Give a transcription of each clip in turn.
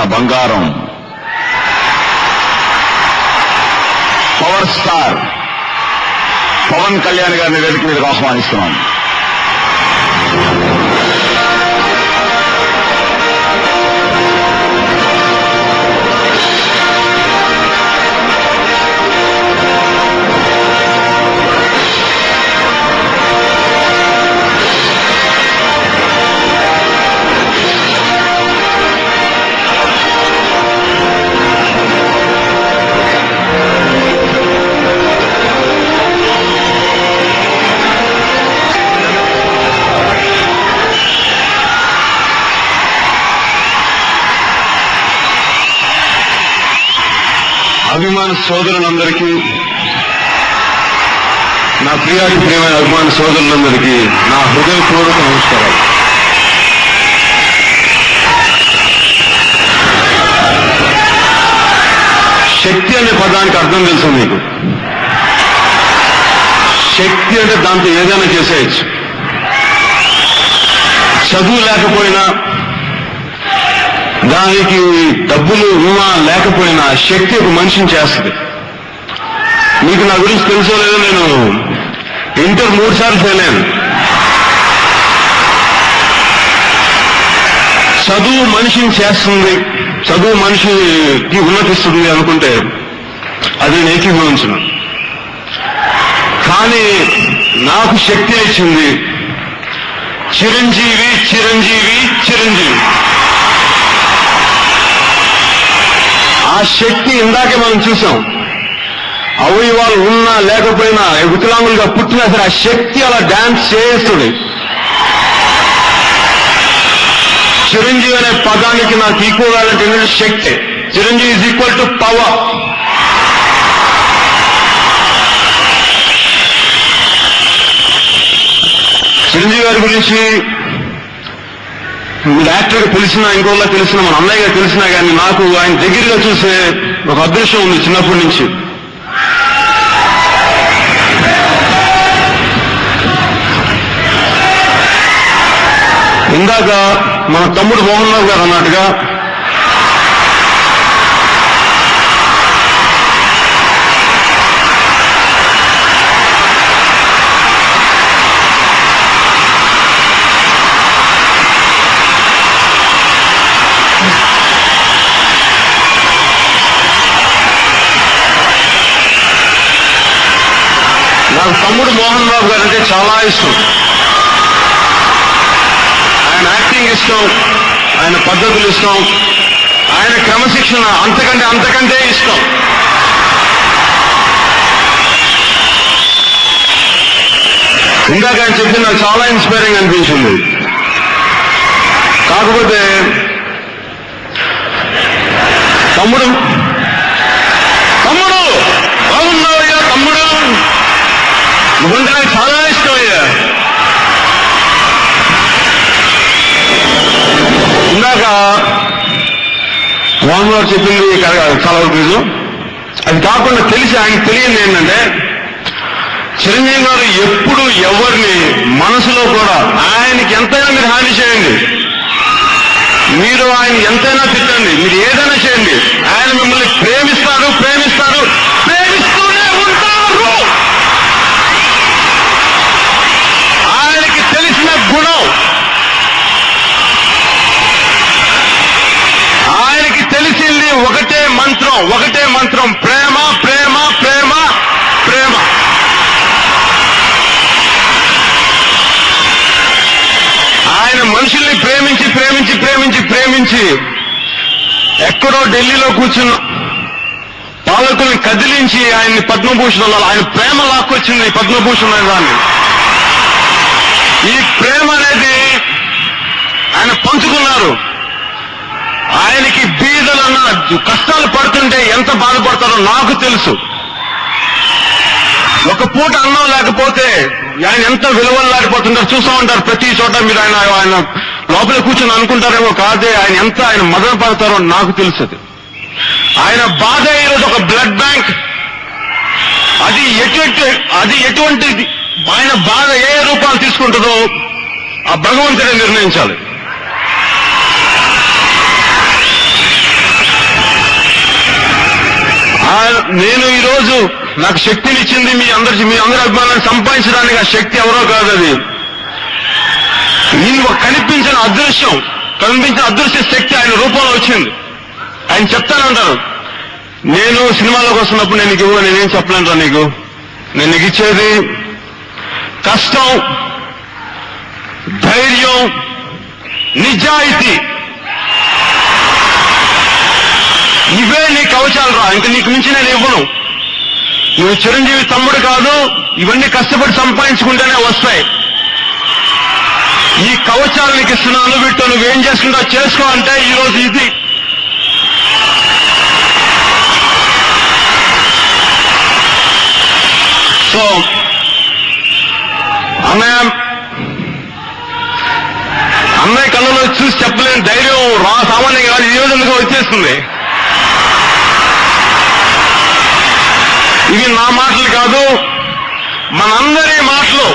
మన బంగారం power star Pawan Kalyan గారిని వేదిక మీదకు ఆహ్వానిస్తున్నాం. అభిమాన సోదరులందరికీ, నా ప్రియమైన అభిమాన సోదరులందరికీ నా హృదయపూర్వక నమస్కారాలు. శక్తి అనే పదానికి అర్థం తెలుసు మీకు. శక్తి అంటే దాంతో ఏదైనా చేసేయచ్చు. చదువు లేకపోయినా, దానికి డబ్బులు ఉన్నా లేకపోయినా శక్తి ఒక మనిషిని చేస్తుంది. మీకు నా గురించి తెలుసో లేదో, నేను ఇంటర్ 3 సార్లు ఫెయిల్ అయ్యాను. చదువు మనిషిని చేస్తుంది, చదువు మనిషికి ఉన్నతిస్తుంది అనుకుంటే అది నేను ఏకీభవించను. కానీ నాకు శక్తి ఇచ్చింది చిరంజీవి చిరంజీవి చిరంజీవి. ఆ శక్తి ఇందాకే మనం చూసాం. అవయవాలు ఉన్నా లేకపోయినా, వికలాంగులుగా పుట్టినా సరే ఆ శక్తి అలా డాన్స్ చేస్తుంది. చిరంజీవి అనే పదానికి నాకు ఈక్వల్ అంటే శక్తి. Chiranjeevi is equal to power. Chiranjeevi గారి గురించి యాక్టర్గా తెలిసినా, ఇంకోలా తెలిసినా, మన అన్నయ్యగా తెలిసినా కానీ నాకు ఆయన దగ్గరగా చూసే ఒక అదృష్టం ఉంది చిన్నప్పటి నుంచి. ఇందాక మన తమ్ముడు మోహన్ రావు గారు అన్నట్టుగా నాకు తమ్ముడు మోహన్ బాబు గారు అంటే చాలా ఇష్టం. ఆయన యాక్టింగ్ ఇష్టం, ఆయన పద్ధతులు ఇష్టం, ఆయన క్రమశిక్షణ అంతకంటే ఇష్టం. ఇందాక ఆయన చెప్పింది నాకు చాలా ఇన్స్పైరింగ్ అనిపించింది. కాకపోతే తమ్ముడు బాగున్నావయ్యా, తమ్ముడు నువ్వుంటే నాకు చాలా ఇష్టం అయ్యా. ఇందాక మోహన్ గారు చెప్పింది చాలా నిజం. అది కాకుండా తెలిసి ఆయనకు తెలియంది ఏంటంటే, చిరంజీవి గారు ఎప్పుడు ఎవరిని మనసులో కూడా ఆయనకి ఎంతైనా మీరు హాని చేయండి, మీరు ఆయన ఎంతైనా తిట్టండి, మీరు ఏదైనా చేయండి, ఆయన మిమ్మల్ని ప్రేమిస్తారు, ప్రేమిస్తూనే ఉంటారు. ఆయనకి తెలిసిన గుణం, ఆయనకి తెలిసింది ఒకటే మంత్రం, ప్రేమ ప్రేమ ప్రేమ ప్రేమ. ఆయన మనుషుల్ని ప్రేమించి ప్రేమించి ప్రేమించి ప్రేమించి ఎక్కడో ఢిల్లీలో కూర్చున్న పాలకుల్ని కదిలించి ఆయన్ని పద్మభూషణ్, ఆయన ప్రేమ లాక్కొచ్చింది ఈ పద్మభూషణ్ అనే దాన్ని. ఈ ప్రేమ అనేది ఆయన పంచుకున్నారు. ఆయనకి బీదలన్న కష్టాలు పడుతుంటే ఎంత బాధపడతారో నాకు తెలుసు. ఒక పూట అన్నం లేకపోతే ఆయన ఎంత విలువలాడిపోతుంటారు చూస్తూ ఉంటారు ప్రతి చోట. మీరు ఆయన లోపల కూర్చొని అనుకుంటారేమో, కాదే ఆయన మదన పడతారో నాకు తెలుసు. ఆయన బాధ ఈరోజు ఒక బ్లడ్ బ్యాంక్. అది ఎటువంటిది, ఆయన బాధ ఏ రూపాలు తీసుకుంటుందో ఆ భగవంతుడే నిర్ణయించాలి. నేను ఈరోజు నాకు శక్తినిచ్చింది మీ అందరి అభిమానాన్ని సంపాదించడానికి ఆ శక్తి ఎవరో కాదు. అది నేను కనిపించిన అదృశ్య శక్తి ఆయన రూపంలో వచ్చింది. ఆయన చెప్తానంటారు, నేను సినిమాలోకి వస్తున్నప్పుడు నేనేం చెప్పలేనురా నీకు, నేను నీకు ఇచ్చేది కష్టం, ధైర్యం, నిజాయితీ, ఇవే నీ కవచాలు రా, ఇంక నీకు మించి నేను ఇవ్వను. నువ్వు చిరంజీవి తమ్ముడు కాదు, ఇవన్నీ కష్టపడి సంపాదించుకుంటేనే వస్తాయి. ఈ కవచాలు నీకు ఇస్తున్నాను, వీటితో నువ్వేం చేసుకుంటావు చేసుకో అంటే ఈరోజు ఇది. సో అన్నయ్య కళ్ళలో చూసి చెప్పలేని ధైర్యం సామాన్యంగా కాదు, ఈ విధంగా వచ్చేస్తుంది. ఇవి నా మాటలు కాదు, మనందరి మాటలు.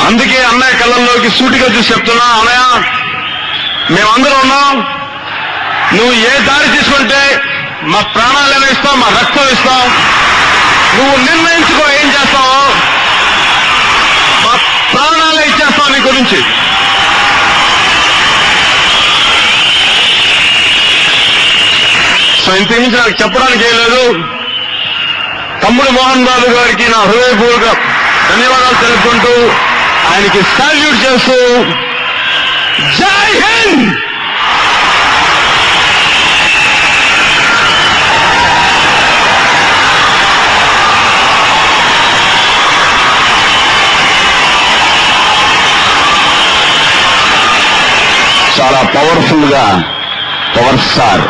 అందుకే అన్నయ్య కళ్ళల్లోకి సూటిగా చూసి చెప్తున్నా, అన్నయ్య మేమందరం ఉన్నాం, నువ్వు ఏ దారి తీసుకుంటే మా ప్రాణాలను ఇస్తాం, మా రక్తం ఇస్తాం, నువ్వు నిర్ణయించుకో ఏం చేస్తావో, మా ప్రాణాలే ఇచ్చేస్తావు నీ గురించి. సో ఇంతకుమించి నాకు చెప్పడానికి ఏం లేదు. తమ్ముడు మోహన్ బాబు గారికి నా హృదయపూర్వక ధన్యవాదాలు తెలుపుకుంటూ, ఆయనకి సాల్యూట్ చేస్తూ జై హింద్. చాలా పవర్ఫుల్ గా power star.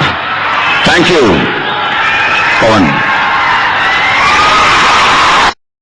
Thank you Pawan.